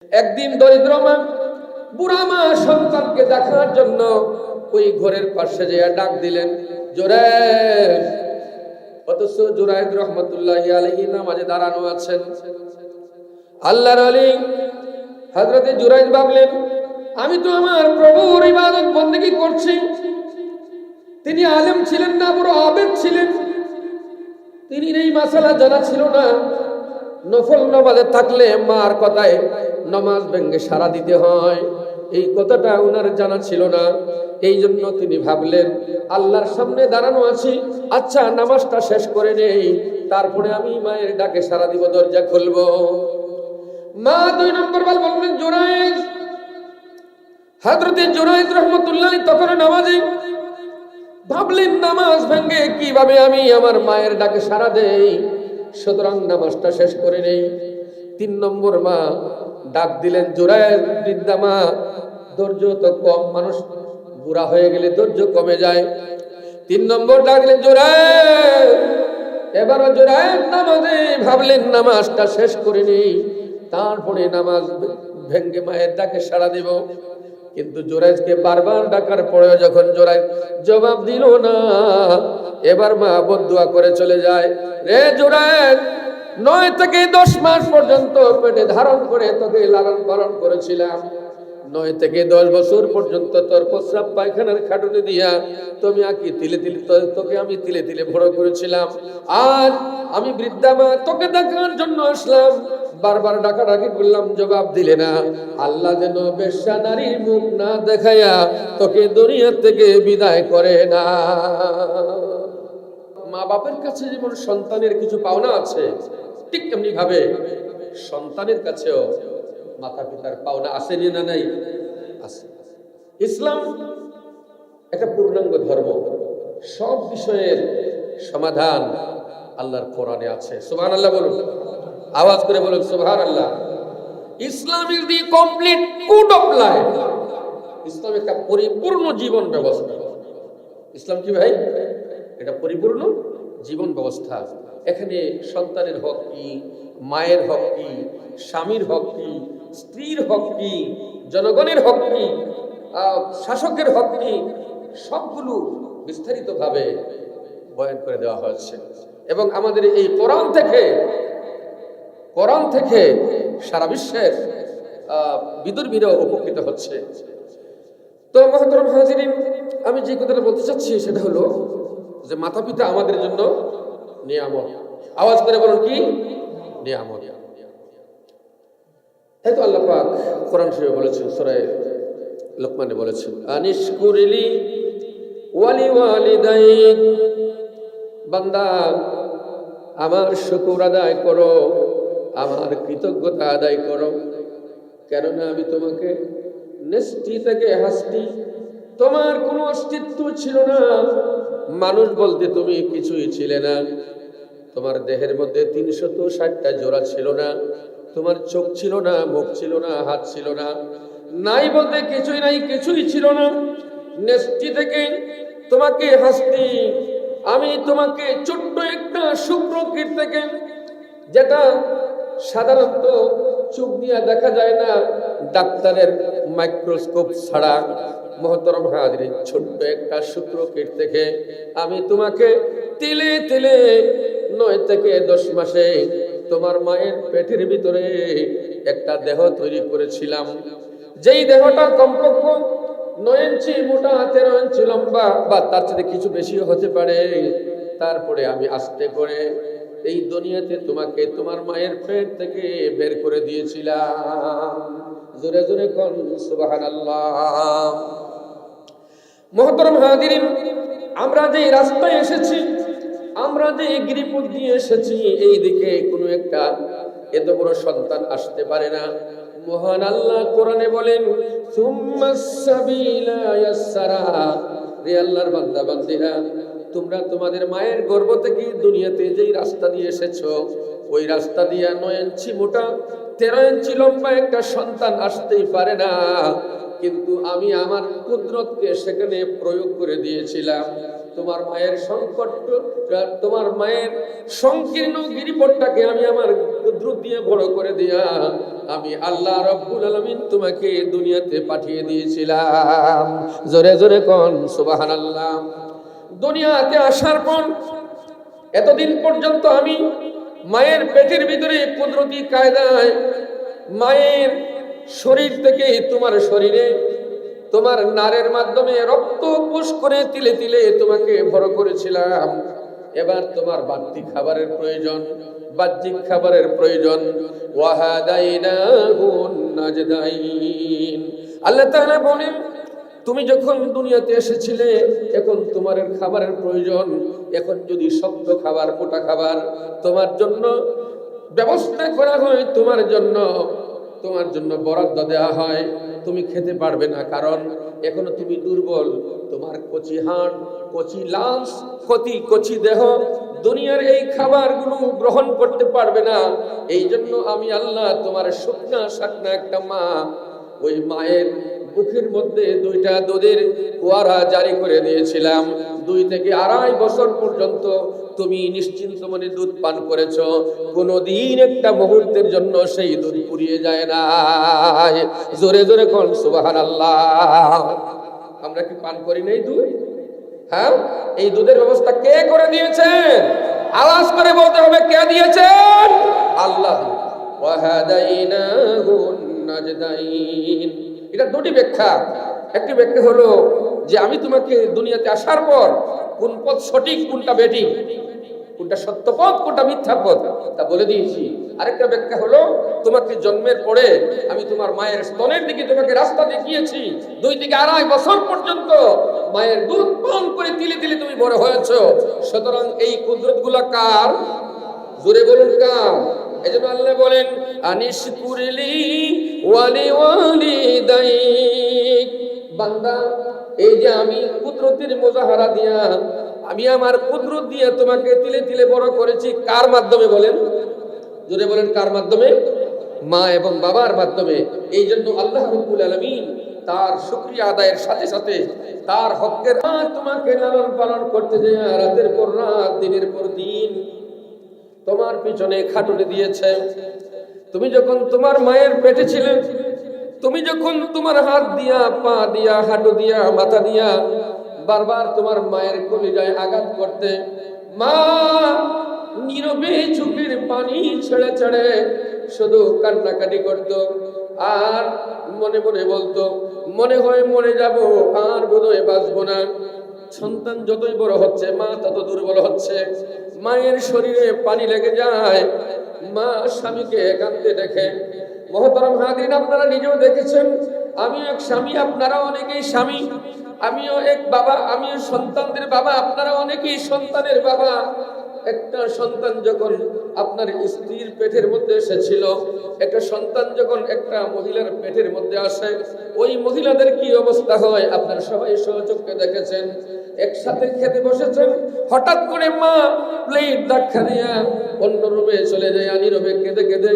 একদিন দরিদ্র মা, বুড়া মা সন্তানকে দেখার জন্য ওই ঘরের পাশে যেয়ে ডাক দিলেন, জুরাইদ। অথচ জুরাইদ রহমতুল্লাহি আলাইহি নামাজে দাঁড়ানো আছেন। আল্লাহর ওলি হযরতে জুরাইদ ভাবলেন, আমি তো আমার প্রভুর ইবাদত বন্দেগী করছি। তিনি আলেম ছিলেন না, বড় আবেদ ছিলেন। তিনি এই মাসালা জানা ছিল না, নফল নামাজে থাকলে মার কথায় নামাজ ভেঙে সারা দিতে হয়, এই কথাটা ওনার জানা ছিল না। এই জন্য তিনি ভাবলেন, আল্লাহর সামনে দাঁড়ানো আছি, আচ্ছা নামাজটা শেষ করে নেই, তারপরে আমি মায়ের ডাকে সারা দিব, দরজা খুলবো। মা 2 নম্বর বার বললেন, জুরাইদ। হযরতে জুরাইদ রাহমাতুল্লাহ তখন নামাজে ভাবলেন, নামাজ ভেঙে কিভাবে আমি আমার মায়ের ডাকে সারা দেই, সুতরাং নামাজটা শেষ করে নেই। 3 নম্বর মা ডাক দিলেন, জুরাইদ বৃদ্ধা মা, ধৈর্য তো কম, মানুষ বুড়া হয়ে গেলে ধৈর্য কমে যায়। 3 নম্বর ডাক দিলেন, জুরাইদ। এবারও জুরাইদ নামাজে ভাবলেন নামাজটা শেষ করে নেই, তারপরে নামাজ ভেঙে মায়ের ডাকে সাড়া দিব। কিন্তু জুরাইদকে বারবার ডাকার পরেও যখন জুরাইদ জবাব দিল না, এবার মা বদদুয়া করে চলে যায়, রে জুরাইদ, 9 থেকে 10 মাস পর্যন্ত পেটে ধারণ করে তোকে লালন পালন করেছিলাম। 9 থেকে 10 বছর পর্যন্ত তোর প্রস্রাব পায়খানার খাটুনি দিয়া তোকে আমি তিলে তিলে বড় করেছিলাম। আজ আমি বৃদ্ধা মা তোকে দেখার জন্য আসলাম, বারবার ডাকাডাকি করলাম, জবাব দিলে না। আল্লাহ যেন বেশ্যা নারীর মুখ না দেখাইয়া তোকে দুনিয়া থেকে বিদায় করে না। মা বাপের কাছে যেমন সন্তানের কিছু পাওনা আছে, ঠিক তেমনি ভাবে সন্তানের কাছেও মাতা পিতার পাওনা আছে না নাই? আছে। ইসলাম একটা পূর্ণাঙ্গ ধর্ম, সব বিষয়ের সমাধান আল্লাহর কোরআনে আছে। সুবহানাল্লাহ বলুন, আওয়াজ করে বলুন সুবহানাল্লাহ। Islam is the complete code of life. ইসলাম একটা পরিপূর্ণ জীবন ব্যবস্থা। ইসলাম কি ভাই? এটা পরিপূর্ণ জীবন ব্যবস্থা। এখানে সন্তানের হক কি, মায়ের হক কি, স্বামীর হক কি, স্ত্রীর হক কি, জনগণের হক কি, শাসকের হক কি, সবগুলো বিস্তারিতভাবে বয়ান করে দেওয়া হয়েছে। এবং আমাদের এই কোরআন থেকে সারা বিশ্বের বিদুর্মীরা উপকৃত হচ্ছে। তো মুহতারাম হাজিরিন, আমি যে কথাটা বলতে চাচ্ছি সেটা হলো যে মাতা পিতা আমাদের জন্য নিয়ামত। আওয়াজ করে বলুন, কি নিয়ামত? তাই তো আল্লাহ পাক কোরআন শরীফে বলেছেন, সূরা লোকমানে বলেছেন, আনিশকুরলি ওয়ালি ওয়ালিদাইক, বান্দা আমার শুকর আদায় করো, আমার কৃতজ্ঞতা আদায় করো, কেননা আমি তোমাকে নেষ্টি থেকে হাসতি, তোমার কোনো অস্তিত্ব ছিল না, মানুষ বলতে তুমি কিছুই ছিলে না, তোমার দেহের মধ্যে 360টা জোড়া ছিল না, তোমার চোখ ছিল না, মুখ ছিল না, হাত ছিল না, নাই বলতে কিছুই নাই, কিছুই ছিল না। নেষ্টি থেকে তোমাকে হাসতি, আমি তোমাকে ছোট্ট একটা শুক্রকীট থেকে, যেটা সাধারণত চোখ দিয়ে দেখা যায় না, ডাক্তারের মাইক্রোস্কোপ ছাড়া, মুহতারাম হাজিরিন, ছোট্ট একটা শুক্রকীট থেকে আমি তোমাকে তিলে তিলে 9 থেকে 10 মাসে তোমার মায়ের পেটের ভিতরে একটা দেহ তৈরি করেছিলাম, যেই দেহটা কমপক্ষে 9 ইঞ্চি মোটা, 13 ইঞ্চি লম্বা, বা তার চেয়ে কিছু বেশি হতে পারে। তারপরে আমি আস্তে করে এই দুনিয়াতে তোমাকে তোমার মায়ের পেট থেকে বের করে দিয়েছিলাম। জোরে জোরে কোন সুবহানাল্লাহ। মুহতারাম হাজিরিন, আমরা যে রাস্তায় এসেছি, আমরা যে গিরিপথ দিয়ে এসেছি, এই দিকে কোনো একটা এত বড় সন্তান আসতে পারে না। মহান আল্লাহ কোরআনে বলেন, সুম্মাস সাবিলা ইয়াসসারা, রে আল্লাহর বান্দা বান্দীরা, তোমরা তোমাদের মায়ের গর্ভ থেকে দুনিয়াতে যেই রাস্তা দিয়ে এসেছো, ওই রাস্তা দিয়ে 9 ইঞ্চি মোটা, 13 ইঞ্চি লম্বা একটা সন্তান আসতেই পারে না। কিন্তু আমি আমার কুদরতকে সেখানে প্রয়োগ করে দিয়েছিলাম। তোমার মায়ের সংকট, তোমার মায়ের সংকীর্ণ গিরিপথটাকে আমি আমার কুদরত দিয়ে বড় করে দিয়া আমি আল্লাহ রাব্বুল আলামিন তোমাকে দুনিয়াতে পাঠিয়ে দিয়েছিলাম। জোরে জোরে কোন সুবহানাল্লাহ। দুনিয়াতে আসার পর এতদিন পর্যন্ত আমি মায়ের পেটের ভিতরে কুদরতি কায়দায় মায়ের শরীর থেকে তোমার শরীরে তোমার নারের মাধ্যমে রক্ত পুশ করে তিলে তিলে তোমাকে বড় করেছিলাম। এবার তোমার বাড়তি খাবারের প্রয়োজন, বাহ্যিক খাবারের প্রয়োজন। ওয়াহাদাইনাহুন নাজদাইন। আল্লাহ তাআলা বলেন, তুমি যখন দুনিয়াতে এসেছিলে এখন তোমার খাবারের প্রয়োজন। এখন যদি শক্ত খাবার, মোটা খাবার তোমার জন্য ব্যবস্থা করা হয়, তোমার জন্য বরাদ্দ দেওয়া হয়, তুমি খেতে পারবে না, কারণ এখনো তুমি দুর্বল। তোমার কচি হাড়, কচি লাশ, কচি দেহ দুনিয়ার এই খাবারগুলো গ্রহণ করতে পারবে না। এই জন্য আমি আল্লাহ তোমার শুকনা শাকনা একটা মা, ওই মায়ের বুকের মধ্যে 2টা দুধের ফোয়ারা জারি করে দিয়েছিলাম। 2 থেকে 2.5 বছর পর্যন্ত তুমি নিশ্চিন্ত মনে দুধ পান করেছো। কোনদিন একটা মুহূর্তের জন্য সেই দুধ ফুরিয়ে যায় না। জোরে জোরে কোন সুবহানাল্লাহ। আমরা কি পান করি নাই দুধ? হ্যাঁ, এই দুধের ব্যবস্থা কে করে দিয়েছেন? আওয়াজ করে বলতে হবে, কে দিয়েছেন? আল্লাহ। ওয়াহাদাইনাহুন নাজদাইন। এটা 2টি ব্যাখ্যা। একটি ব্যাখ্যা হলো যে আমি তোমাকে দুনিয়াতে আসার পর কোন পথ সঠিক, কোনটা বেঠিক, কোনটা সত্য পথ, কোনটা মিথ্যা পথ তা বলে দিয়েছি। আরেকটা ব্যাখ্যা হলো তোমাকে জন্মের পরে আমি তোমার মায়ের স্তনের দিকে তোমাকে রাস্তা দেখিয়েছি। 2 থেকে 2.5 বছর পর্যন্ত মায়ের দুধ পান করে তিলে তিলে তুমি বড় হয়েছো। সুতরাং এই কুদরতগুলো কার? জোরে বলুন কার? এজন্য আল্লাহ বলেন, আনিশকুরলি ওয়ালি ওয়ালিদাইক। বান্দা, এই যে আমি কুদরতের মুজাহারা দিয়া, আমি আমার কুদরত দিয়ে তোমাকে তিলে তিলে বড় করেছি, কার মাধ্যমে বলেন? জোরে বলেন, কার মাধ্যমে? মা এবং বাবার মাধ্যমে। এই জন্য আল্লাহ রাব্বুল আলামিন তার শুকরিয়া আদায়ের সাথে সাথে তার হকের তোমাকে লালন পালন করতে যায় রাতের পর রাত, দিনের পর দিন তোমার পিছনে খাটুনি দিয়েছে। তুমি যখন তোমার মায়ের পেটে ছিলে, তুমি যখন তোমার হাত দিয়া, পা দিয়া, হাঁটু দিয়া, মাথা দিয়া বারবার তোমার মায়ের কলিজায় আঘাত করতে, মা নীরবে চোখের পানি ছেড়ে ছেড়ে শুধু কান্নাকাটি করত আর মনে মনে বলতো, মনে হয় মরে যাব, আর বোধহয় বাঁচবো না। সন্তান যতই বড় হচ্ছে মা তত দুর্বল হচ্ছে। মায়ের শরীরে পানি লেগে যায়, মা স্বামীকে একান্তে দেখে। মহতরম হাজিরিন, আপনারা নিজেও দেখেছেন, আমিও এক স্বামী, আপনারা অনেকেই স্বামী। আমিও এক বাবা, আমিও সন্তানদের বাবা, আপনারা অনেকেই সন্তানের বাবা। একটা সন্তান যখন আপনার স্ত্রীর পেটের মধ্যে এসেছিল, একটা সন্তান যখন একটা মহিলার পেটের মধ্যে আসে, ওই মহিলাদের কি অবস্থা হয় আপনারা সবাই সহচক্ষে দেখেছেন। একসাথে খেতে বসেছেন, হঠাৎ করে মা প্লেট ধাক্কা দিয়া অন্য রুমে চলে যায়, নীরবে কেঁদে কেঁদে।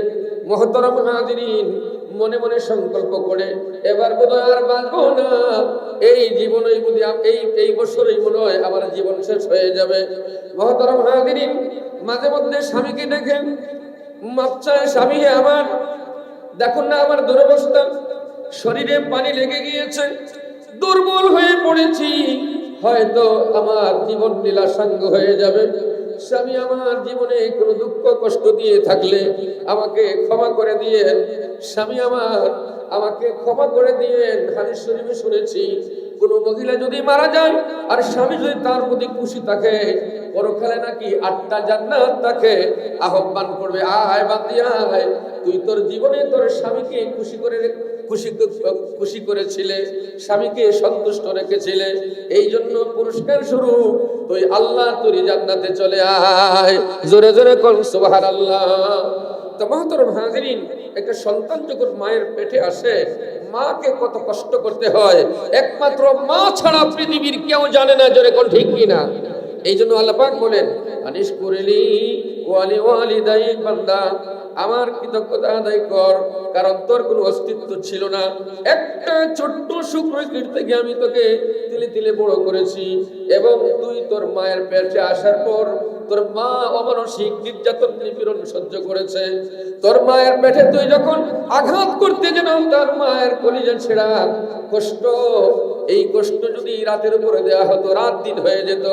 মহতরম হাজিরিন, মনে মনে সংকল্প করে এবার বোধহয় আর বাঁচবো না, এই জীবনই বুঝি এই বছরই মনে হয় আমার জীবন শেষ হয়ে যাবে। মহতরম হাজিরিন, মাঝে মধ্যে স্বামীকে দেখে মাপ চায়, স্বামী হে আমার, দেখুন না আমার দুরবস্থা, শরীরে পানি লেগে গিয়েছে, দুর্বল হয়ে পড়েছি, হয়তো আমার জীবন লীলাসাঙ্গ হয়ে যাবে। স্বামী আমার জীবনে কোনো দুঃখ কষ্ট দিয়ে থাকলে আমাকে ক্ষমা করে দিয়েন। স্বামী আমার, আমাকে ক্ষমা করে দিয়েন। হাদিস শরীফে শুনেছি, কোন মহিলা যদি মারা যায় আর স্বামী যদি তার প্রতি খুশি থাকে, পরকালে নাকি 8টা জান্নাত তাকে আহ্বান করবে, আয় বান্দি আয়, তুই তোর জীবনে তোর স্বামীকে খুশি করেছিলে, স্বামীকে সন্তুষ্ট রেখেছিলে, এই জন্য পুরস্কার স্বরূপ তুই আল্লাহ তোর জান্নাতে চলে আয়। জোরে জোরে কোন সুবহানাল্লাহ। তো মহতরম হাজিরিন, একটা সন্তান যখন মায়ের পেটে আসে, মাকে কত কষ্ট করতে হয় একমাত্র মা ছাড়া পৃথিবীর কেউ জানে না। জোরে কোন ঠিক কিনা? এই জন্য আল্লাহ পাক বলেন, আনিশকুরলি ওয়ালি ওয়ালিদাইক। বান্দা, আমার কৃতজ্ঞতা আদায় কর, কারণ তোর কোনো অস্তিত্ব ছিল না। একটা ছোট্ট শুকর থেকে আমি তোকে তিলে তিলে বড় করেছি, এবং তুই তোর মায়ের পেটে আসার পর তোর মা অমানসিক নির্যাতন নিপীড়ন সহ্য করেছে। তোর মায়ের পেটে তুই যখন আঘাত করতে যেন তার মায়ের কলিজা ছেঁড়া কষ্ট, এই কষ্ট যদি রাতের উপরে দেওয়া হতো রাত দিন হয়ে যেত,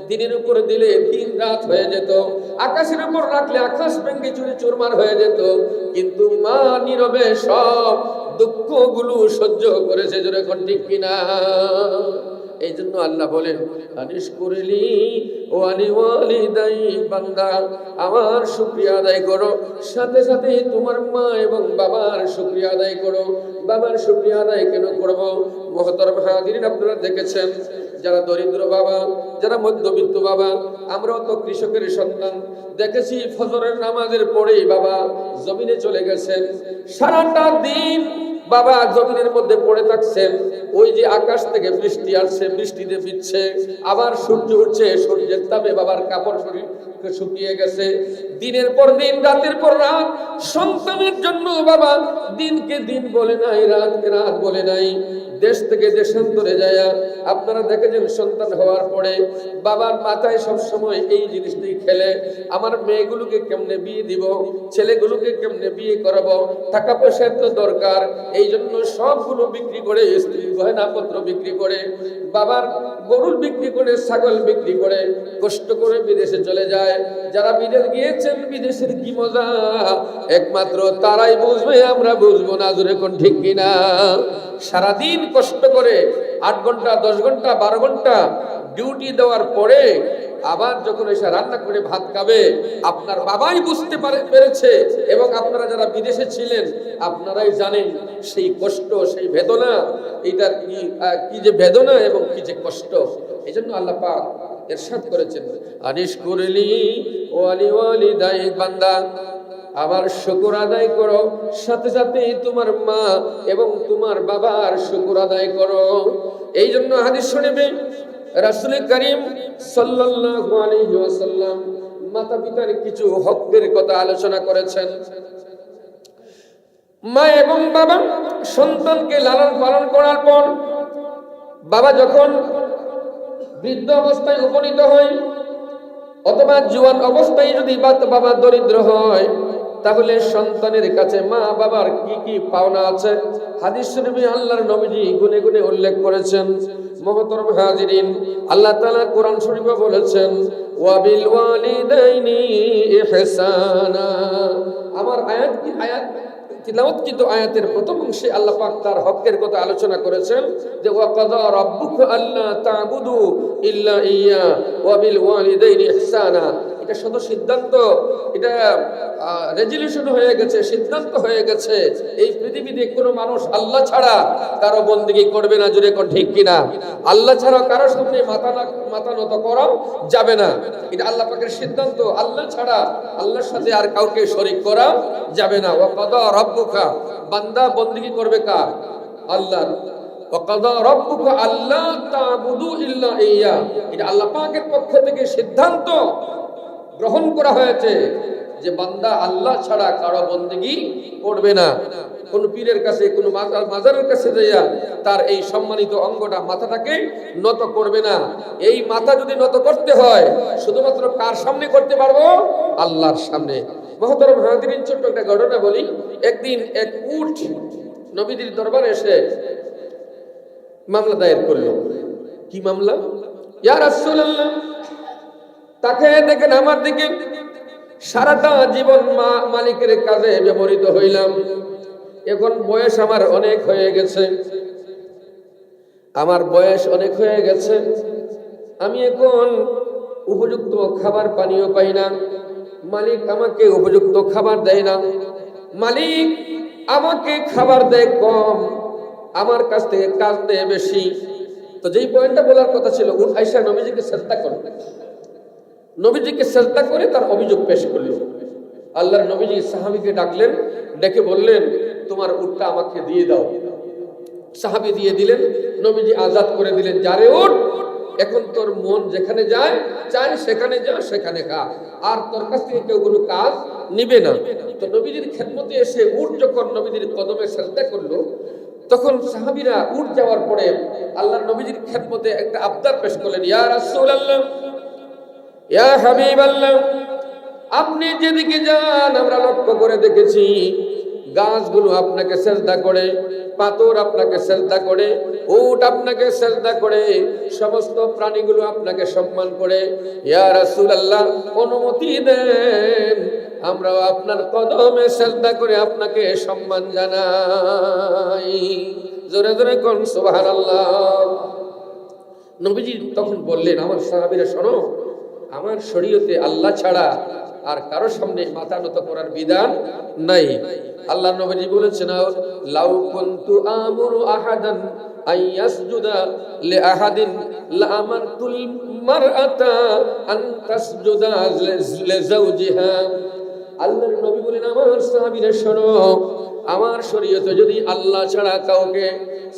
দিনের উপরে দিলে দিন রাত হয়ে যেত, আকাশের উপর রাখলে আকাশ ভেঙে চুরি চুরমার হয়ে যেত, কিন্তু মা নীরবে সব দুঃখগুলো সহ্য করেছে। জোরে কোন ঠিক কিনা? এই জন্য আল্লাহ বলেন আনিশকুরলি ওয়ালি ওয়ালিদাই, বান্দা আমার শুকরিয়া আদায় করো, সাথে সাথে তোমার মা এবং বাবার শুকরিয়া আদায় করো। বাবার শুকরিয়া আদায় কেন করব? মুহতারাম হাজিরিন, আপনারা দেখেছেন যারা দরিদ্র বাবা, যারা মধ্যবিত্ত বাবা, আমরাও তো কৃষকের সন্তান, দেখেছি ফজরের নামাজের পরেই বাবা জমিনে চলে গেছেন, সারাটা দিন বাবা জমিনের মধ্যে পড়ে থাকছেন। ওই যে আকাশ থেকে বৃষ্টি আসছে, বৃষ্টিতে ভিজছে, আবার সূর্য উঠছে, সূর্যের তাপে বাবার কাপড় শরীর শুকিয়ে গেছে। দিনের পর দিন, রাতের পর রাত সন্তানের জন্য বাবা দিনকে দিন বলে নাই, রাতকে রাত বলে নাই। দেশ থেকে দেশান্তরে যায় আপনারা দেখেছেন সন্তান হওয়ার পরে বাবার মাথায় সব সময় এই জিনিসটাই খেলে, আমার মেয়েগুলোকে কেমনে বিয়ে দিব, ছেলেগুলোকে কেমনে বিয়ে করাবো, টাকা পয়সার তো দরকার। এই জন্য সবগুলো বিক্রি করে, স্ত্রীর গয়নাপত্র বিক্রি করে, বাবার গরুর বিক্রি করে, ছাগল বিক্রি করে কষ্ট করে বিদেশে চলে যায়। যারা বিদেশ গিয়েছেন, বিদেশের কি মজা একমাত্র তারাই বুঝবে, আমরা বুঝবো না। জোরে কোন ঠিক কিনা? সারাদিন কষ্ট করে 8 ঘন্টা 10 ঘন্টা 12 ঘন্টা ডিউটি দেওয়ার পরে আবার যখন এসে রান্না করে ভাত খাবে, আপনার বাবাই বুঝতে পেরেছে, এবং আপনারা যারা বিদেশে ছিলেন আপনারাই জানেন সেই কষ্ট, সেই বেদনা, এইটার কি যে বেদনা এবং কি যে কষ্ট। এই জন্য আল্লাহ পাক ইরশাদ করেছেন আনিশকুরলি ওয়ালি ওয়ালিদাই, বান্দা আমার শুকর আদায় করো, সাথে সাথে তোমার মা এবং তোমার বাবার শুকর আদায় করো। এই জন্য হাদিস শরীফে রাসূল করিম সাল্লাল্লাহু আলাইহি ওয়াসাল্লাম মাতা পিতার কিছু হকের কথা আলোচনা করেছেন। মা এবং বাবা সন্তানকে লালন পালন করার পর বাবা যখন বৃদ্ধ অবস্থায় উপনীত হয় অথবা জোয়ান অবস্থায় যদি বাবা দরিদ্র হয়, তাহলে সন্তানের কাছে মা বাবার কি কি পাওনা আছে হাদিস শরীফে আল্লাহর নবীজি গুনে গুনে উল্লেখ করেছেন। মুহতারাম হাজিরিন, আল্লাহ তাআলা কোরআন শরীফে বলেছেন ওয়াবিল ওয়ালিদাইনি ইহসানা। আমার আয়াত তিলাওয়াতকৃত আয়াতের প্রথম অংশে আল্লাহ পাক তার হকের কথা আলোচনা করেছেন যে ওয়া কাযা রাব্বুকা আল্লা তা'বুদু ইল্লা ইয়্যা ওয়া বিল ওয়ালিদাইনি ইহসানা। এটা শুধু সিদ্ধান্ত, এটা রেজুলেশন হয়ে গেছে, সিদ্ধান্ত হয়ে গেছে, এই পৃথিবীতে কোনো মানুষ আল্লাহ ছাড়া কারো বন্দেগী করবে না। জোরে কোন ঠিক কিনা? আল্লাহ ছাড়া কারো সামনে মাথা নত করা যাবে না, এটা আল্লাহ পাকের সিদ্ধান্ত। আল্লাহ ছাড়া আল্লাহর সাথে আর কাউকে শরীক করা যাবে না। ওয়া কাযা রাব্বুকা, বান্দা বন্দেগী করবে কার? আল্লাহর। ওয়া কাযা রাব্বুকা আল্লা তা'বুদু ইল্লা ইয়্যা, এটা আল্লাহ পাকের পক্ষ থেকে সিদ্ধান্ত গ্রহণ করা হয়েছে যে বান্দা আল্লাহ ছাড়া কারো বন্দেগী করবে না। কোন পীরের কাছে, কোন মাজারের কাছে যাইয়া তার এই সম্মানিত অঙ্গটা, মাথাটাকে নত করবে না। এই মাথা যদি নত করতে হয় শুধুমাত্র কার সামনে করতে পারবো? আল্লাহর সামনে। মুহতারাম হাজিরিন, ছোট্ট একটা ঘটনা বলি। একদিন এক উট নবীজির দরবারে এসে মামলা দায়ের করলো। কি মামলা? ইয়া রাসূলুল্লাহ, তাকে দেখেন আমার দিকে, সারাটা জীবন মালিকের কাজে ব্যবহৃত হইলাম, এখন বয়স আমার অনেক হয়ে গেছে, আমি এখন উপযুক্ত খাবার পানীয় পাই না, মালিক আমাকে উপযুক্ত খাবার দেয় না, মালিক আমাকে খাবার দেয় কম, আমার কাছ থেকে কাজ দেয় বেশি। তো যেই পয়েন্টটা বলার কথা ছিল, উট আয়েশা নবীজিকে সেজদা করবে, নবীজিকে সেজদা করে তার অভিযোগ পেশ করল। আল্লাহর নবীজি সাহাবীকে ডাকলেন, ডেকে বললেন তোমার উটটা আমাকে দিয়ে দাও। সাহাবী দিয়ে দিলেন, নবীজি আজাদ করে দিলেন। যারে উট এখন তোর মন যেখানে যায় চাই সেখানে যা, সেখানে খা, আর তোর কাছ থেকে কেউ কোনো কাজ নিবে না। তো নবীজির খেদমতে এসে উট যখন নবীজির কদমে সাজদা করলো, তখন সাহাবীরা উঠ যাওয়ার পরে আল্লাহর নবীজির খেদমতে একটা আবদার পেশ করলেন, ইয়া রাসূলুল্লাহ, ইয়া হাবিবাল্লাহ, আপনি যেদিকে যান আমরা লক্ষ্য করে দেখেছি গাছগুলো আপনাকে সেজদা করে, পাথর আপনাকে সেজদা করে, উট আপনাকে সেজদা করে, সমস্ত প্রাণীগুলো আপনাকে সম্মান করে। ইয়া রাসূলুল্লাহ, অনুমতি দেন আমরাও আপনার কদমে সেজদা করে আপনাকে সম্মান জানাই। জোরে জোরে কোন সুবহানাল্লাহ। নবীজি তখন বললেন, আমার সাহাবীরা শোনো, আমার শরীয়তে আল্লাহ ছাড়া আর কারো সামনে মাথা নত করার বিধান নাই। আল্লাহ নবীজি বলেছেন, লাউ কুনতু আমুরু আহাদান আইয়াসজুদা লিআহাদিন লাআমারতুল মারআতা আন তাসজুদা লিজাওজিহা। আল্লাহর নবী বলেন, আমার সাহাবীরা শোনো, আমার শরীয়তে যদি আল্লাহ ছাড়া কাউকে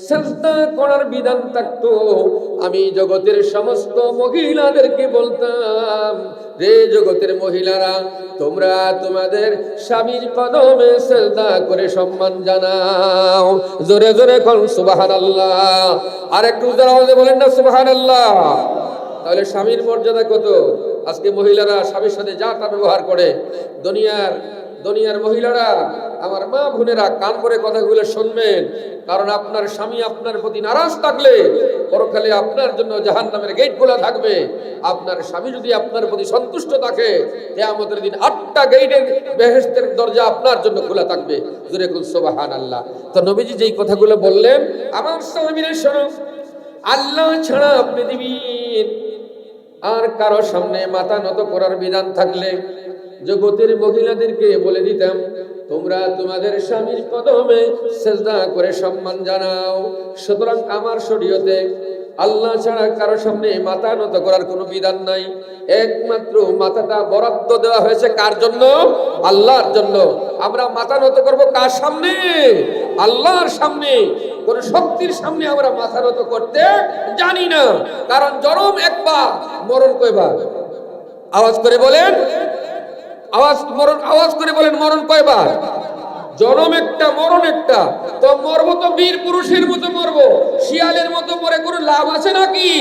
সিজদা করার বিধান থাকতো, আমি জগতের সমস্ত মহিলাদেরকে বলতাম, রে জগতের মহিলারা, তোমরা তোমাদের স্বামীর কদমে সিজদা করে সম্মান জানাও। জোরে জোরে কোন সুবহানাল্লাহ। আর একটু জোরে আওয়াজে বলেন না সুবহানাল্লাহ। তাহলে স্বামীর মর্যাদা কত? আজকে মহিলারা স্বামীর সাথে যা তা ব্যবহার করে। দুনিয়ার মহিলারা, আমার মা বোনেরা, কান করে কথাগুলো শুনবেন, কারণ আপনার স্বামী আপনার প্রতি নারাজ থাকলে পরকালে আপনার জন্য জাহান্নামের গেট খোলা থাকবে। আপনার স্বামী যদি আপনার প্রতি সন্তুষ্ট থাকে, কিয়ামতের দিন 8টা গেটের বেহেশতের দরজা আপনার জন্য খোলা থাকবে। জোরে বলুন সুবহানাল্লাহ। তো নবীজি যেই কথাগুলো বললেন, আমার সাহাবীরা শোনো, আল্লাহ ছাড়া পৃথিবীর আর কারো সামনে মাথা নত করার বিধান থাকলে জগতের মহিলাদেরকে বলে দিতাম, তোমরা তোমাদের স্বামীর কদমে সিজদা করে সম্মান জানাও। সুতরাং আমার শরীয়তে আল্লাহ ছাড়া কারো সামনে মাথা নত করার কোনো বিধান নাই। একমাত্র মাথাটা বরাদ্দ দেওয়া হয়েছে কার জন্য? আল্লাহর জন্য। আমরা মাথা নত করব কার সামনে? আল্লাহর সামনে। কোন শক্তির সামনে আমরা মাথা নত করতে জানি না, কারণ জনম একবার, মরণ কয়বার? আওয়াজ করে বলেন, আওয়াজ করে বলেন, মরণ কয়বার? জনম একটা, মরণ একটা। তো মরবো তো বীর পুরুষের মতো মরবো, শিয়ালের মতো মরে কোনো লাভ আছে নাকি?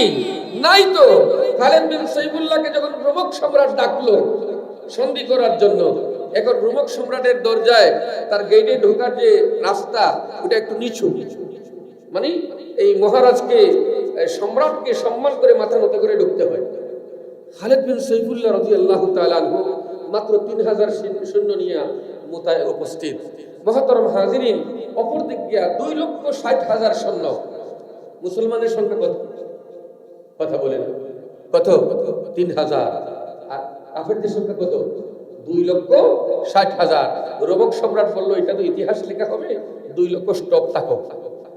নাই তো। খালেদ বিন সাইফুল্লাহকে যখন রোমক সম্রাট ডাকলো সন্ধি করার জন্য, এখন রোমক সম্রাটের দরজায় তার গেটে ঢোকার যে রাস্তা, ওটা একটু নিচু, মানে এই মহারাজকে, সম্রাটকে সম্মান করে মাথা নত করে ঢুকতে হয়। খালেদ বিন সাইফুল্লাহ রাদিয়াল্লাহু তাআলা আনহু মাত্র 3000 সৈন্য নিয়ে মুতায় উপস্থিত। মুহতারাম হাজিরিন, অপর দিক দিয়া 2,60,000 সৈন্য। মুসলমানের সংখ্যা কত? কথা বলেন, কত? 3000। আর কাফেরদের সংখ্যা কত? 2,60,000। রোমক সম্রাট বলল, এটা তো ইতিহাস লেখা হবে, 2 লক্ষ স্টপ থাকো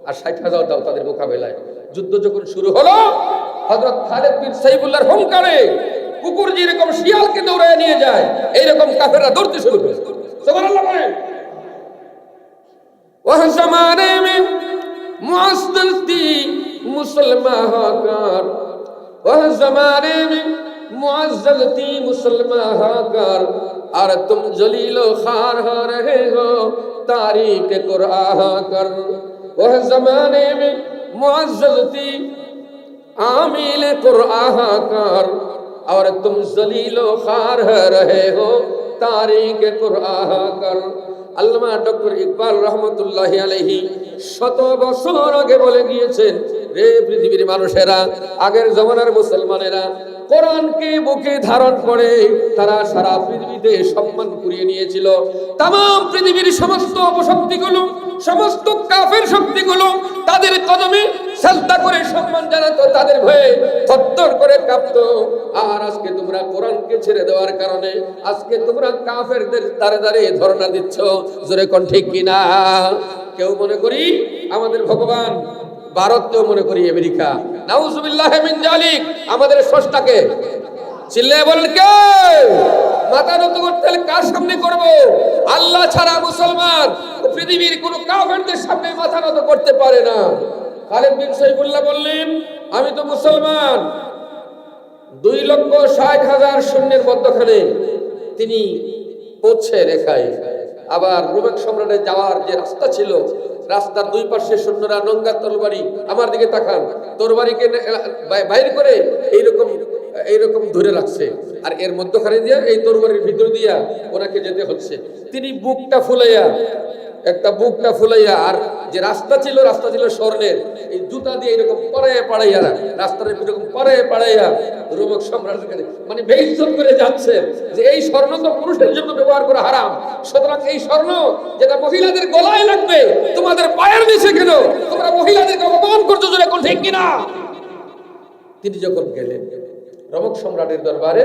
আর 60,000 দাও তাদের মোকাবেলায়। যুদ্ধ যখন শুরু হলো, হযরত খালিদ বিন সাইফুল্লাহর হুঙ্কারে কুকুর যেরকম শিয়ালকে দৌড়ায় নিয়ে যায়, এইরকম কাফেররা দৌড়তে শুরু করে। সুবহানাল্লাহ বলেন। ওহ জামানে মে মুআজ্জলতি মুসলমান হকার, ওহ জামানে মে মুআজ্জলতি মুসলমান হকার, আর তুম জলিল ও খার হো রহে হো তারিক কুরআন কর। ওহ জামানে মে মুআজ্জলতি आमिल कुरआन कर, और तुम जलीलो खार रहे हो तारीख कुरआन कर। আল্লামা ডক্টর ইকবাল রহমতুল্লাহি আলাইহি 100 বছর আগে বলে গিয়েছেন, রে পৃথিবীর মানুষেরা, আগের জমানার মুসলমানেরা কোরআনকে বুকে ধারণ করে তারা সারা পৃথিবীতে সম্মান কুড়িয়ে নিয়েছিল। তামাম পৃথিবীর সমস্ত অপশক্তিগুলো, সমস্ত কাফের শক্তিগুলো তাদের কদমে সাজদা করে সম্মান জানাতো, তাদের ভয়ে থরথর করে কাঁপতো। আর আজকে তোমরা কোরআনকে ছেড়ে দেওয়ার কারণে আজকে তোমরা কাফেরদের দ্বারে দ্বারে ধর্ণা দিচ্ছ। জোরে কোন ঠিক কিনা? কেউ মনে করি আমাদের ভগবান ভারত, কেউ মনে করি আমেরিকা। নাউজুবিল্লাহি মিন জালিক। আমাদের স্রষ্টাকে চিল্লায়ে বলেন কে? মাথা নত করতে হলে কার সামনে করব? আল্লাহ ছাড়া মুসলমান পৃথিবীর কোন কাফেরদের সামনে মাথা নত করতে পারে না। খালিদ বিন সাইফুল্লাহ বললেন, আমি তো মুসলমান, 2,60,000 সৈন্যের মধ্যখানে তিনি পৌঁছে রেখায়। আবার রোমেক সম্রাটের যাওয়ার যে রাস্তা ছিল, রাস্তার দুই পাশে সৈন্যরা নঙ্গা তরবারি, আমার দিকে তাকান, তরবারিকে বাইর করে এইরকম ধরে রাখছে, আর এর মধ্যখানে দিয়ে এই তরবারির ভিতর দিয়া ওনাকে যেতে হচ্ছে। তিনি বুকটা ফুলাইয়া আর যে রাস্তা ছিল স্বর্ণের, এই জুতা দিয়ে এরকম পাড়াইয়া রাস্তার এরকম পাড়াইয়া রোমক সম্রাটের কাছে মানে বেইজ্জত করে যাচ্ছে যে এই স্বর্ণ তো পুরুষের জন্য ব্যবহার করা হারাম, সুতরাং এই স্বর্ণ যেটা মহিলাদের গলায় লাগবে তোমাদের পায়ের নিচে কেন, তোমরা মহিলাদেরকে অপমান করছো, জোরে কোন ঠিক কিনা। তিনি যখন গেলেন রোমক সম্রাটের দরবারে,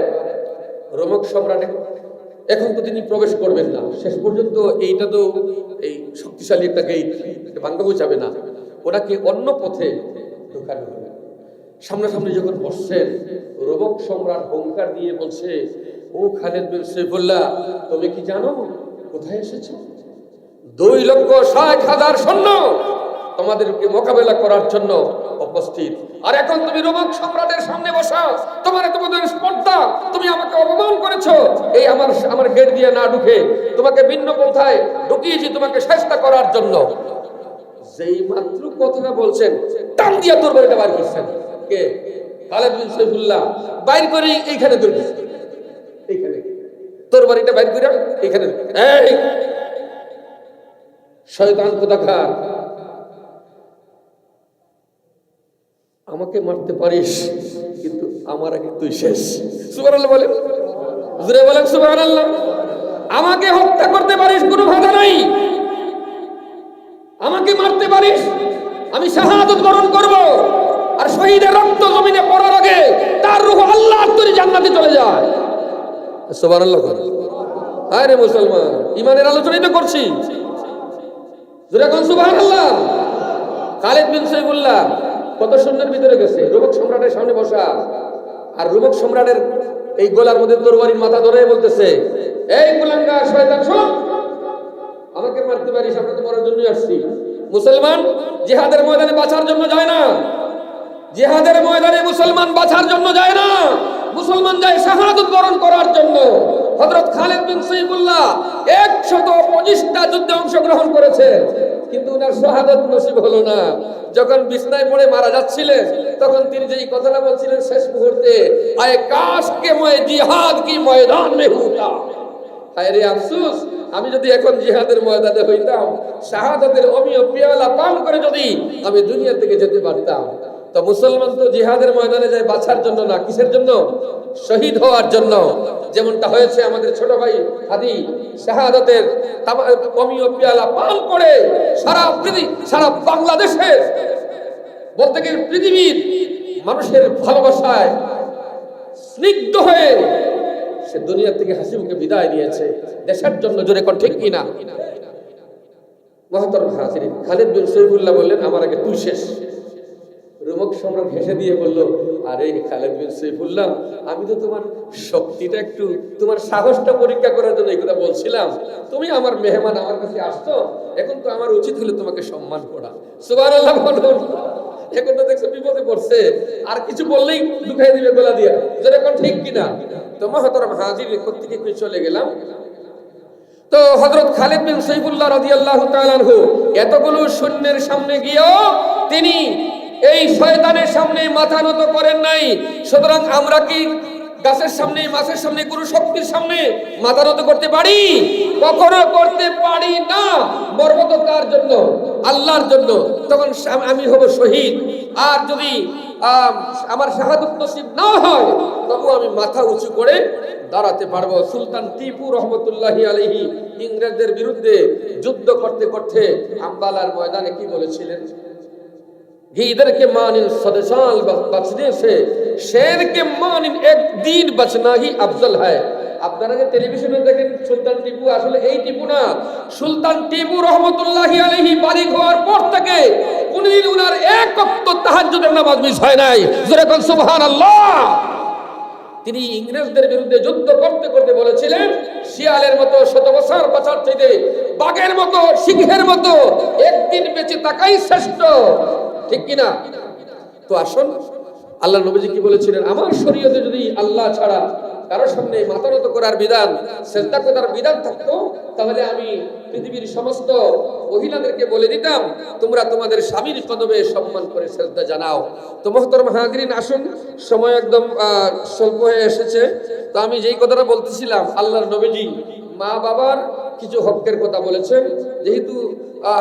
রোমক সম্রাটের এখন তো তিনি প্রবেশ করবেন না, শেষ পর্যন্ত এইটা তো এই শক্তিশালী একটা গেট, ভাঙাবো যাবে না, ওনাকে অন্য পথে ঢোকানো হবে। সামনাসামনি যখন বসছেন, রোমক সম্রাট হুঙ্কার দিয়ে বলছে, ও খালিদ বিন সাইফুল্লাহ, তুমি কি জানো কোথায় এসেছো? 2,60,000 সৈন্য তোমাদেরকে মোকাবেলা করার জন্য উপস্থিত, আর এখন তুমি রোমক সম্রাটের সামনে বসা, তোমার এত বড় স্পর্ধা, তুমি আমাকে অপমান করেছো, এই আমার গেট দিয়ে না ঢুকে তোমাকে ভিন্ন পন্থায় ঢুকিয়েছি তোমাকে শাস্তি করার জন্য। যেই মাত্র কথাটা বলছেন, টান দিয়া তরবারিটা বাইর করছেন, কে? খালিদ বিন সাইফুল্লাহ বাইর করে এইখানে ধরবে, এইখানে তরবারিটা বাইর করে এইখানে, এই শয়তান কোথাকার, আমাকে মারতে পারিস কিন্তু আমার আগে তুই শেষ। সুবহানাল্লাহ বলেন, জোরে বলেন সুবহানাল্লাহ। আমাকে হত্যা করতে পারিস, কোনো বাধা নাই, আমাকে মারতে পারিস, আমি শাহাদাত বরণ করব, আর শহীদের রক্ত জমিনে পড়ার আগে তার রূহ আল্লাহর তৈরি জান্নাতে চলে যায়। সুবহানাল্লাহ। আরে মুসলমান, ঈমানের আলোচনাই তো করছি, জোরে কোন সুবহানাল্লাহ। খালিদ বিন সাইফুল্লাহ কত সৈন্যের ভিতরে গেছে, রোমক সম্রাটের সামনে বসা, আর রোমক সম্রাটের এই গলার মধ্যে তরবারির মাথা ধরে বলতেছে, এই কুলাঙ্গার শয়তান, শোন, আমাকে মারতে পারিস, আমরা তো মরার জন্যই আসছি। মুসলমান জিহাদের ময়দানে বাঁচার জন্য যায় না, জিহাদের ময়দানে মুসলমান বাঁচার জন্য যায় না, মুসলমান যায় শাহাদাত বরণ করার জন্য। হযরত খালিদ বিন সাইফুল্লাহ 125টা যুদ্ধে অংশগ্রহণ করেছেন, কিন্তু ওনার শাহাদাত নসিব হলো না। যখন বিছনায় পড়ে মারা যাচ্ছিলেন, তখন তিনি যেই কথাটা বলছিলেন শেষ মুহূর্তে, আয়ে কাশ কে মই জিহাদ কি ময়দান মে হুতা, হায় রে আফসোস, আমি যদি এখন জিহাদের ময়দানে হইতাম, শাহাদাতের অমীয় পেয়ালা পান করে যদি আমি দুনিয়া থেকে যেতে পারতাম। তো মুসলমান তো জিহাদের ময়দানে যায় বাঁচার জন্য না, কিসের জন্য? শহীদ হওয়ার জন্য। যেমনটা হয়েছে আমাদের ছোট ভাই হাদি, শাহাদাতের অমীয় পেয়ালা পান করে সারা বাংলাদেশের বলতে গেলে পৃথিবীর মানুষের ভালোবাসায় স্নিগ্ধ হয়ে সে দুনিয়া থেকে হাসি মুখে বিদায় নিয়েছে দেশের জন্য, জোরে কোন ঠিক কিনা। মহতরম হাজিরিন, খালিদ বিন সাইফুল্লাহ বললেন, আমার আগে তুই শেষ। রোমক সম্রাট হেসে দিয়ে বলল, আরে খালিদ বিন সাইফুল্লাহ, আমি তো তোমার শক্তিটা একটু, তোমার সাহসটা পরীক্ষা করার জন্য এই কথা বলছিলাম, তুমি আমার মেহমান, আমার কাছে আসছো, এখন তো আমার উচিত হলো তোমাকে সম্মান করা। সুবহানাল্লাহ বলুন। এখন তো দেখছো বিপদে পড়ছে, আর কিছু বললেই ঢুকাই দিবে গলা দিয়া, যেটা কোন ঠিক কিনা। তো মহতরম হাজিরিন, কোত্থেকে কই চলে গেলাম। তো হযরত খালিদ বিন সাইফুল্লাহ রাদিয়াল্লাহু তাআলা আনহু এতগুলো সৈন্যের সামনে গিয়েও তিনি এই শয়তানের সামনে মাথা নত করেন নাই। সুতরাং আমরা কি গাছের সামনে, মাছের সামনে, কোনো শক্তির সামনে মাথা নত করতে পারি? কখনো করতে পারি না। মরব তো কার জন্য? আল্লাহর জন্য। তখন আমি হব শহীদ, আর যদি আমার শাহাদাত নসিব না হয় তবু আমি মাথা উঁচু করে দাঁড়াতে পারবো। সুলতান টিপু রহমতুল্লাহি আলাইহি ইংরেজদের বিরুদ্ধে যুদ্ধ করতে করতে আম্বালার ময়দানে কি বলেছিলেন? इधर के मानिन 100 साल बचने से शेर के मानिन एक दिन बचना ही अफजल है। আপনারা যে টেলিভিশনে দেখেন সুলতান টিপু, আসলে এই টিপু না। সুলতান টিপু রহমতুল্লাহি আলাইহি বালিগ হওয়ার পর থেকে কোনদিন উনার এক ওয়াক্ত তাহাজ্জুদের নামাজ মিস হয় নাই। জোরে বলেন সুবহানাল্লাহ। তিনি ইংরেজদের বিরুদ্ধে যুদ্ধ করতে করতে বলেছিলেন, শিয়ালের মতো 100 বছর বাঁচার চাইতে বাঘের মতো, সিংহের মতো একদিন বেঁচে থাকাই শ্রেষ্ঠ। ঠিক কিনা? তো আসুন আল্লাহ নবীজি কি বলেছিলেন, আমার শরীয়তে যদি আল্লাহ ছাড়া কারোর সামনে মাথা নত করার বিধান, সেজদা করার বিধান থাকতো, তাহলে আমি পৃথিবীর সমস্ত মহিলাদেরকে বলে দিতাম, তোমরা তোমাদের স্বামীর কদমে সম্মান করে সেজদা জানাও। তো মুহতারাম হাজিরিন, আসুন, সময় একদম স্বল্প হয়ে এসেছে। তো আমি যেই কথাটা বলতেছিলাম, আল্লাহর নবীজি মা বাবার কিছু হকের কথা বলেছেন। যেহেতু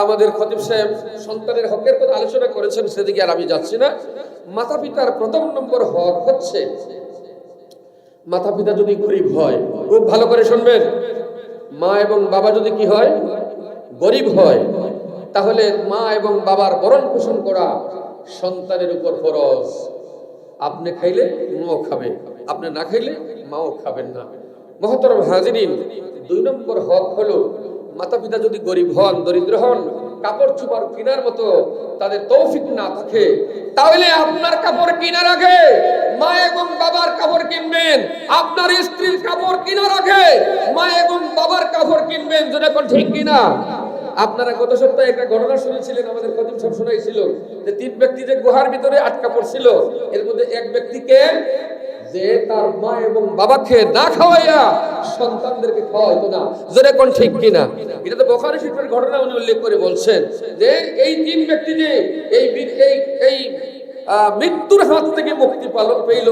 আমাদের খতিব সাহেব সন্তানের হকের কথা আলোচনা করেছেন, সেদিকে আর আমি যাচ্ছি না। মাতা পিতার প্রথম নম্বর হক হচ্ছে, মাতা পিতা যদি গরিব হয়, খুব ভালো করে শুনবেন, মা এবং বাবা যদি কি হয়, গরিব হয়, তাহলে মা এবং বাবার ভরণ পোষণ করা সন্তানের উপর ফরজ। আপনি খাইলে মাও খাবে, আপনি না খাইলে মাও খাবেন না। মুহতারাম হাজিরিন, 2 নম্বর হক হলো, মাতা পিতা যদি গরিব হন, দরিদ্র হন, কাপড় চোপড় কেনার মতো তাদের তৌফিক না থাকে, তাহলে আপনার কাপড় কেনার আগে মা এবং বাবার কাপড় কিনবেন। আপনার স্ত্রীর কাপড় কেনার আগে মা এবং বাবার কাপড় কিনবেন। যেটা কোন ঠিক কিনা? আপনারা গত সপ্তাহে একটা ঘটনা শুনেছিলেন, আমাদের খতিব সাহেব শোনাইছিল যে 3 ব্যক্তি যে গুহার ভিতরে আটকা পড়ছিল, এর মধ্যে এক ব্যক্তিকে যে তার মা এবং বাবাকে না খাওয়াইয়া সন্তানদেরকে খাওয়াইতো না। জোরে কোন ঠিক কিনা? এটা তো বুখারী শরীফের ঘটনা উনি উল্লেখ করে বলছেন যে এই 3 ব্যক্তি যে এই মৃত্যুর হাত থেকে মুক্তি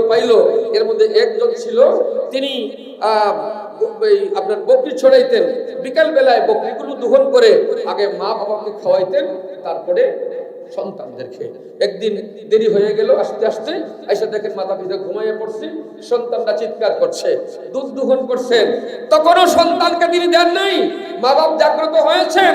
পাইল, এর মধ্যে একজন ছিল, তিনি আপনার বকরি ছড়াইতেন, বিকাল বেলায় বকরিগুলো দহন করে আগে মা বাবাকে খাওয়াইতেন, তারপরে সন্তানদেরকে। একদিন দেরি হয়ে গেল, আস্তে আস্তে এসে দেখেন মাতা পিতা ঘুমাইয়া পড়ছে, সন্তানরা চিৎকার করছে, দুধ দহন করছেন, তখনও সন্তানকে তিনি দেন নাই। মা বাপ জাগ্রত হয়েছেন,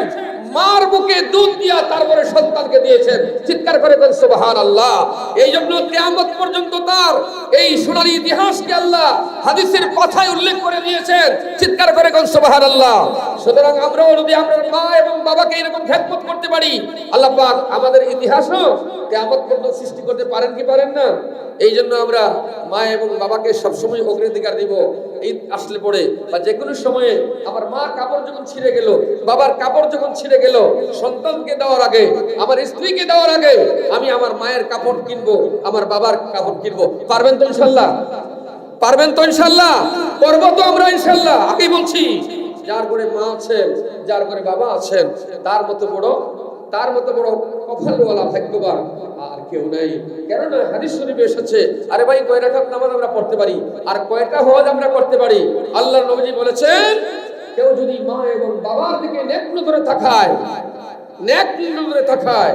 মার বুকে দুধ দিয়া তারপরে সন্তানকে দিয়েছেন। চিৎকার করে বলেন সুবহানাল্লাহ। এই জন্য কিয়ামত পর্যন্ত তার এই সোনালী ইতিহাসকে আল্লাহ হাদিসের কথায় উল্লেখ করে দিয়েছেন। চিৎকার করে বলেন সুবহানাল্লাহ। সুতরাং আমরাও যদি আমরা মা এবং বাবাকে এরকম খেদমত করতে পারি, আল্লাহ পাক আমাদের ইতিহাসও কিয়ামত পর্যন্ত সৃষ্টি করতে পারেন কি পারেন না? এই জন্য আমরা মা এবং বাবাকে সবসময় অগ্রাধিকার দিব। ঈদ আসলে পরে বা যে কোনো সময়ে আমার মার কাপড় যখন ছিঁড়ে গেল, বাবার কাপড় যখন ছিঁড়ে গেল, সন্তানকে দেওয়ার আগে, আমার স্ত্রীকে দেওয়ার আগে আমি আমার মায়ের কাপড় কিনবো, আমার বাবার কাপড় কিনবো। পারবেন তো ইনশাল্লাহ? পারবেন তো ইনশাল্লাহ? করবো তো আমরা ইনশাল্লাহ। আগেই বলছি, যার ঘরে মা আছেন, যার ঘরে বাবা আছেন, তার মতো বড় কপালওয়ালা ভাগ্যবান আর কেউ নাই। কেননা হাদিস শরীফে এসেছে, আরে ভাই কয় রাকাত নামাজ আমরা পড়তে পারি আর কয়টা হজ আমরা করতে পারি? আল্লাহর নবী বলেছেন, কেউ যদি মা এবং বাবার দিকে নেক নজরে তাকায়,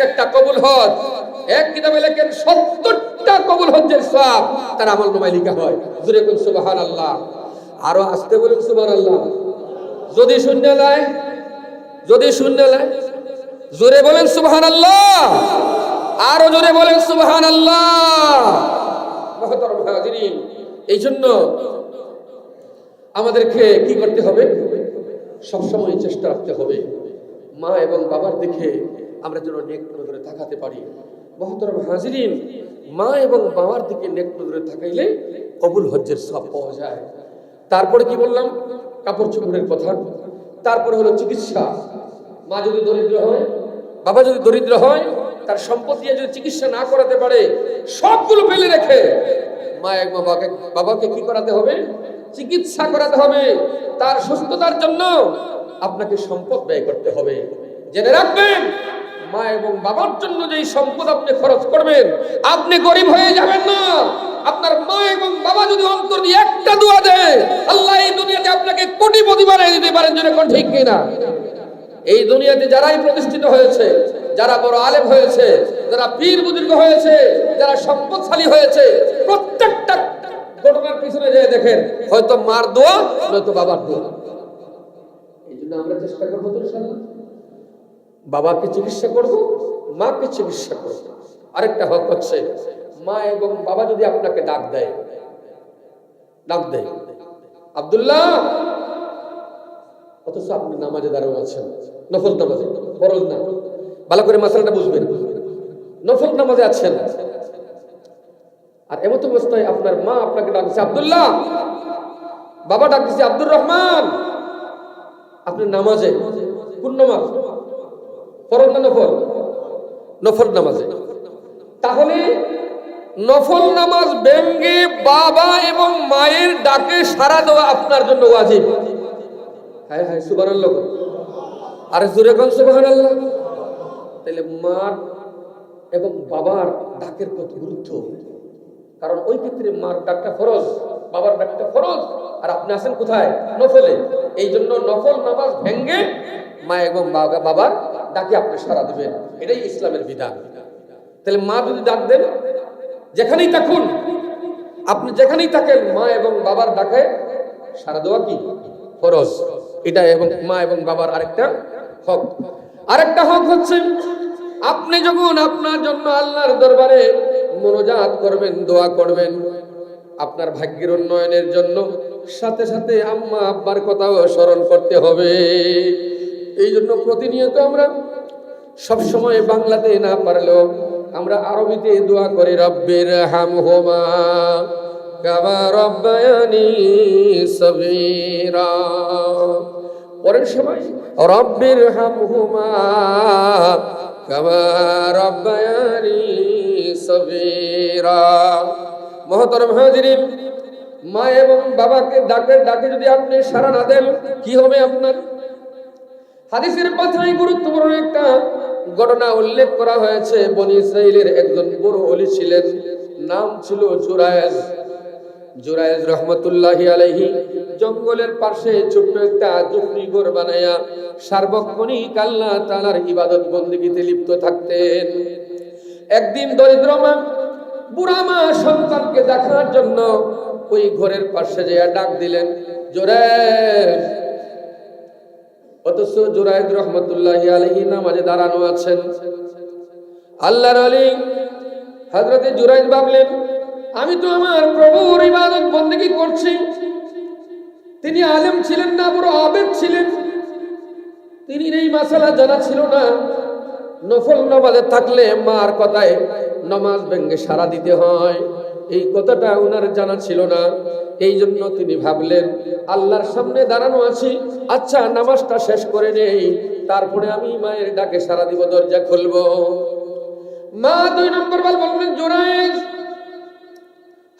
একটা কবুল হজ, এক কিতাবে লেখেন 70টা কবুল হজ্জের সওয়াব তার আমলনামায় লেখা হয়। জোরে বলুন সুবহানাল্লাহ। আরো আসতে বলুন সুবহানাল্লাহ। যদি শূন্য লাই, জোরে বলেন সুবহানাল্লাহ। আরো জোরে বলেন সুবহানাল্লাহ। মুহতারাম হাজিরিন, এই জন্য আমাদেরকে কি করতে হবে? সবসময় চেষ্টা রাখতে হবে মা এবং বাবার দিকে আমরা যেন নেক নজরে তাকাতে পারি। মুহতারাম হাজিরিন, মা এবং বাবার দিকে নেক নজরে তাকাইলে কবুল হজ্জের সওয়াব পাওয়া যায়। তারপরে কি বললাম? কাপড় চোপড়ের কথা। তারপরে হলো চিকিৎসা। মা যদি দরিদ্র হয়, বাবা যদি দরিদ্র হয়, তার সম্পদ দিয়ে যদি চিকিৎসা না করাতে পারে, সবগুলো ফেলে রেখে মা এবং বাবাকে কি করাতে হবে? চিকিৎসা করাতে হবে। তার সুস্থতার জন্য আপনাকে সম্পদ ব্যয় করতে হবে। জেনে রাখবেন, মা এবং বাবার জন্য যেই সম্পদ আপনি খরচ করবেন, আপনি গরিব হয়ে যাবেন না। আপনার মা এবং বাবা যদি অন্তর দিয়ে একটা দোয়া দেয়, আল্লাহ এই দুনিয়াতে আপনাকে কোটিপতি বানিয়ে দিতে পারেন। জেনে কোন ঠিক কিনা? এই দুনিয়াতে যারাই প্রতিষ্ঠিত হয়েছে, যারা বড় আলেম হয়েছে, যারা পীর বুজুর্গ হয়েছে, যারা সম্পদশালী হয়েছে, প্রত্যেকটা ঘটনার পিছনে যেয়ে দেখেন, হয়তো মার দোয়া নয়তো বাবার দোয়া। এই জন্য আমরা চেষ্টা করবো তো ইনশাআল্লাহ বাবাকে চিকিৎসা করব, মাকে চিকিৎসা করব। আরেকটা হক হচ্ছে, মা এবং বাবা যদি আপনাকে ডাক দেয়, আব্দুল্লাহ, অথচ আপনি নামাজে দাঁড়িয়ে আছেন, নফল নামাজে, ফরজ না, ভালো করে মাসালাটা বুঝবেন, নফল নামাজে আছেন, আর এমত অবস্থায় আপনার মা আপনাকে ডাকছে আব্দুল্লাহ, বাবা ডাকছে আব্দুর রহমান, আপনি নামাজে, কোন নামাজ? ফরজ না নফল? নফল নামাজে। তাহলে নফল নামাজ ভেঙ্গে বাবা এবং মায়ের ডাকে সাড়া দেওয়া আপনার জন্য ওয়াজিব। হায় হায় সুবহানাল্লাহ, আরে জোরে কোন সুবহানাল্লাহ। তাহলে মার এবং বাবার ডাকের কত গুরুত্ব, কারণ ওই ক্ষেত্রে মার ডাকটা ফরজ, বাবার ডাকটা ফরজ, আর আপনি আছেন কোথায়? নফলে। এই জন্য নফল নামাজ ভেঙ্গে মা এবং বাবার ডাকে আপনি সাড়া দিবেন, এটাই ইসলামের বিধান। তাহলে মা যদি ডাক দেন, যেখানেই থাকুন আপনি, যেখানেই থাকেন, মা এবং বাবার ডাকে সাড়া দেওয়া কি ফরজ, এটা এবং মা এবং বাবার আরেকটা হক। আরেকটা হক হচ্ছে আপনি যখন আপনার জন্য আল্লাহর দরবারে মুনাজাত করবেন, দোয়া করবেন, আপনার ভাগ্যের উন্নয়নের জন্য সাথে সাথে আম্মা আব্বার কথাও স্মরণ করতে হবে। এই জন্য প্রতিনিয়ত আমরা সব সময় বাংলাতে না পারলেও আমরা আরবিতে দোয়া করি, রব্বির হামহুমা কামা রব্বায়ানি সগীরা। পরের সময় রব্বির হামহুমা কামা রব্বায়ানি সগীরা। মুহতারাম হাজিরিন, মা এবং বাবাকে ডাকে যদি আপনি সাড়া না দেন, কি হবে আপনার? হাদিসের পাতায় গুরুত্বপূর্ণ একটা ঘটনা উল্লেখ করা হয়েছে। বনি ইসরাইলের একজন বড় ওলি ছিলেন, নাম ছিল জুরায়েজ। জুরায়েজ রহমতুল্লাহি আলাইহি জঙ্গলের পাশে ছোট্ট একটা ঝুপড়ি ঘর বানায়া সার্বক্ষণিক আল্লাহ তাআলার ইবাদত বন্দেগীতে লিপ্ত থাকতেন। একদিন দরিদ্র মা, বুড়া মা সন্তানকে দেখার জন্য ওই ঘরের পাশে যেয়ে ডাক দিলেন, জুরায়েজ। অথচ জুরায়েজ রহমতুল্লাহি আলাইহি নামাজে দাঁড়ানো আছেন। আল্লাহর ওলি হযরতে জুরায়েজ ভাবলেন, আমি তো আমার প্রভুর ইবাদত বন্দেগী করছি। তিনি আলেম ছিলেন না, বড় আবেদ ছিলেন। তিনি এই মাসালা জানা ছিল না, নফল নামাজে থাকলে মার কথায় নামাজ ভেঙ্গে সাড়া দিতে হয়, এই কথাটা ওনার জানা ছিল না। এই জন্য তিনি ভাবলেন, আল্লাহর সামনে দাঁড়ানো আছি, আচ্ছা নামাজটা শেষ করে নেই, তারপরে আমি মায়ের ডাকে সাড়া দিব, দরজা খুলবো। মা 2 নম্বর বার বললেন, জুরায়েজ।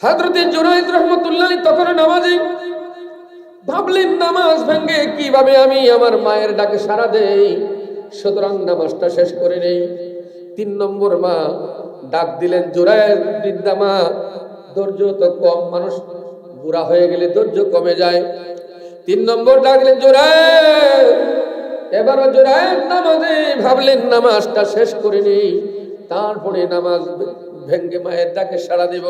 হযরতে জুরায়েজ রহমতুল্লাহ তখন নামাজে, ভাবলেন নামাজ ভেঙ্গে কিভাবে আমি আমার মায়ের ডাকে সাড়া দেই, সুতরাং নামাজটা শেষ করে নেই। 3 নম্বর মা ডাক দিলেন, জুরায়েজ বৃদ্ধা মা, ধৈর্য তো কম, মানুষ বুড়া হয়ে গেলে ধৈর্য কমে যায়। 3 নম্বর ডাক দিলেন, জুরায়েজ। এবারও জুরায়েজ নামাজে ভাবলেন নামাজটা শেষ করে নেই, তারপরে নামাজ ভেঙ্গে মায়ের ডাকে সাড়া দিব।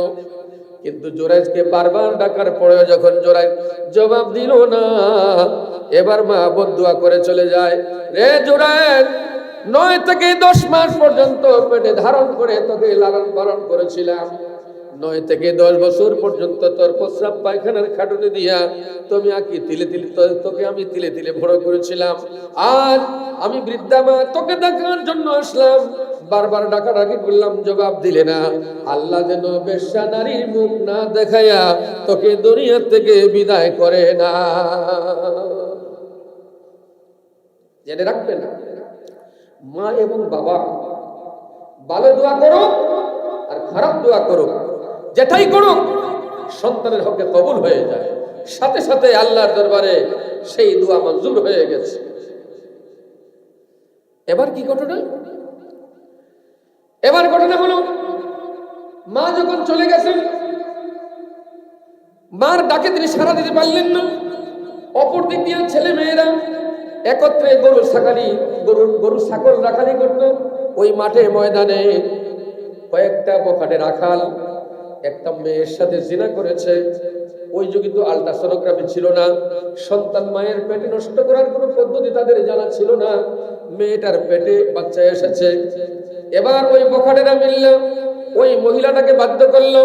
কিন্তু জুরায়েজকে বারবার ডাকার পরেও যখন জুরায়েজ জবাব দিল না, এবার মা বদদুয়া করে চলে যায়, রে জুরায়েজ, 9 থেকে 10 মাস পর্যন্ত পেটে ধারণ করে তোকে লালন পালন করেছিলাম। 9 থেকে 10 বছর পর্যন্ত তোর প্রস্রাব পায়খানার খাটুনি দিয়া তোকে আমি তিলে তিলে বড় করেছিলাম। আজ আমি বৃদ্ধা মা তোকে দেখার জন্য আসলাম, বারবার ডাকাডাকি করলাম, জবাব দিলে না। আল্লাহ যেন বেশ্যা নারীর মুখ না দেখাইয়া তোকে দুনিয়া থেকে বিদায় করে না। জেনে রাখবেন, মা এবং বাবা ভালো দোয়া করো আর খারাপ দোয়া করো, যেটাই করো সন্তানের হকে কবুল হয়ে যায়, সাথে সাথে আল্লাহর দরবারে সেই দোয়া মঞ্জুর হয়ে গেছে। এবার কি ঘটনা? এবার ঘটনা হলো, মা যখন চলে গেছেন, মার ডাকে তিনি সাড়া দিতে পারলেন না। অপর দিক দিয়ে ছেলে মেয়েরা একত্রে গরু ছাগল রাখালি করত। ওই মাঠে ময়দানে কয়েকটা বখাটে রাখাল একটা মেয়ের সাথে জিনা করেছে। ওই যুগে তো আল্ট্রাসোনোগ্রাফি ছিল না, সন্তান মায়ের পেটে নষ্ট করার কোনো পদ্ধতি তাদের জানা ছিল না। মেয়েটার পেটে বাচ্চা এসেছে। এবার ওই বখাটেরা মিলল ওই মহিলাটাকে বাধ্য করলো,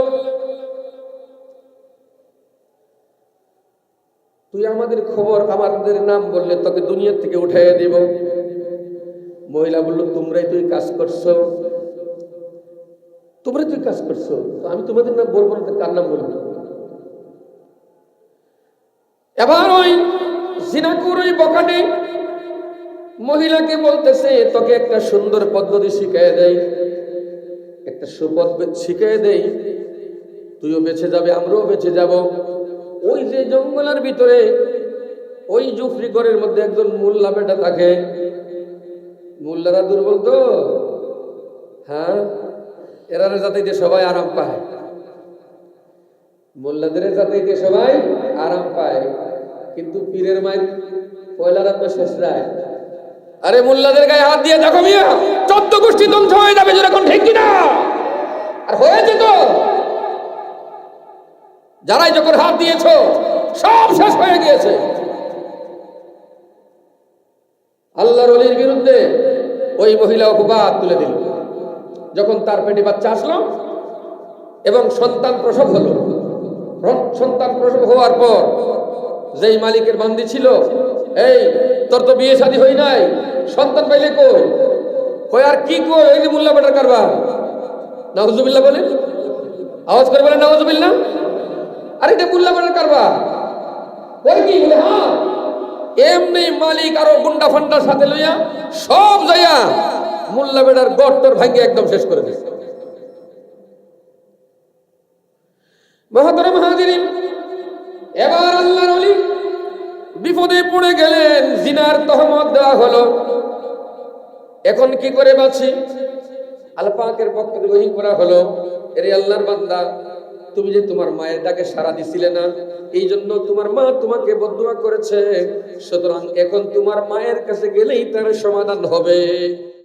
তুই আমাদের খবর, আমাদের নাম বললে তোকে দুনিয়া থেকে উঠাইয়া দিব। মহিলা বলল, তোমরাই তুই কাজ করছো, তোমরাই তুই কাজ করছো, আমি তোমাদের নাম বলবো না, কার নাম বলবো? এবার ওই জিনাকুর ওই বখাটে মহিলাকে বলতেছে, তোকে একটা সুন্দর পদ্ধতি শিখাই দেয়, একটা সুপথ শিখিয়ে দেই, তুইও বেঁচে যাবে, আমরাও বেঁচে যাব। ওই যে জঙ্গলের ভিতরে ওই জুফরি ঘরের মধ্যে একজন মোল্লা বেটা থাকে। মোল্লারা দুর্বল তো, হ্যাঁ, এরা যাতাইতে সবাই আরাম পায়, মোল্লাদের যাতাইতে সবাই আরাম পায়, কিন্তু পীরের মায়ের পয়লা রাত বা শেষ রায়। আরে মোল্লাদের গায়ে হাত দিয়ে দেখো মিয়া, 14 গোষ্ঠী ধ্বংস হয়ে যাবে যেরকম, ঠিক কিনা? আর হয়েছে তো, যারাই যখন হাত দিয়েছ সব শেষ হয়ে গিয়েছে। আল্লাহর ওলির বিরুদ্ধে ওই মহিলা অপবাদ তুলে দিল। যখন তার পেটে বাচ্চা আসলো এবং সন্তান প্রসব হলো, সন্তান প্রসব হওয়ার পর যেই মালিকের বান্দি ছিল, এই তোর তো বিয়ে শাদী হই নাই, সন্তান পাইলে কই? কই আর কি কই? এই যে মোল্লা বেটার কারবার। নাউজুবিল্লাহ বলেন, আওয়াজ করে বলেন নাউজুবিল্লাহ। আরে এটা মোল্লা বেটার কারবার। কই কি বলে? হ্যাঁ, এমনি মালিক আরো গুন্ডা ফান্ডার সাথে লইয়া সব যাইয়া মোল্লা বেটার গড়টর ভাঙ্গে একদম শেষ করে দিয়েছে। মুহতারাম হাজিরিন, এবার আল্লাহর ওলি বিপদে পড়ে গেলেন, জিনার তহমত দেওয়া হলো। এখন কি করে বাঁচি? আল্লাহ পাকের পক্ষ থেকে ওহী করা হলো, এরে আল্লাহর বান্দা, তুমি যে তোমার মায়ের ডাকে সাড়া দিছিলে না, এই জন্য তোমার মা তোমাকে বদদুয়া করেছে, সুতরাং এখন তোমার মায়ের কাছে গেলেই তার সমাধান হবে।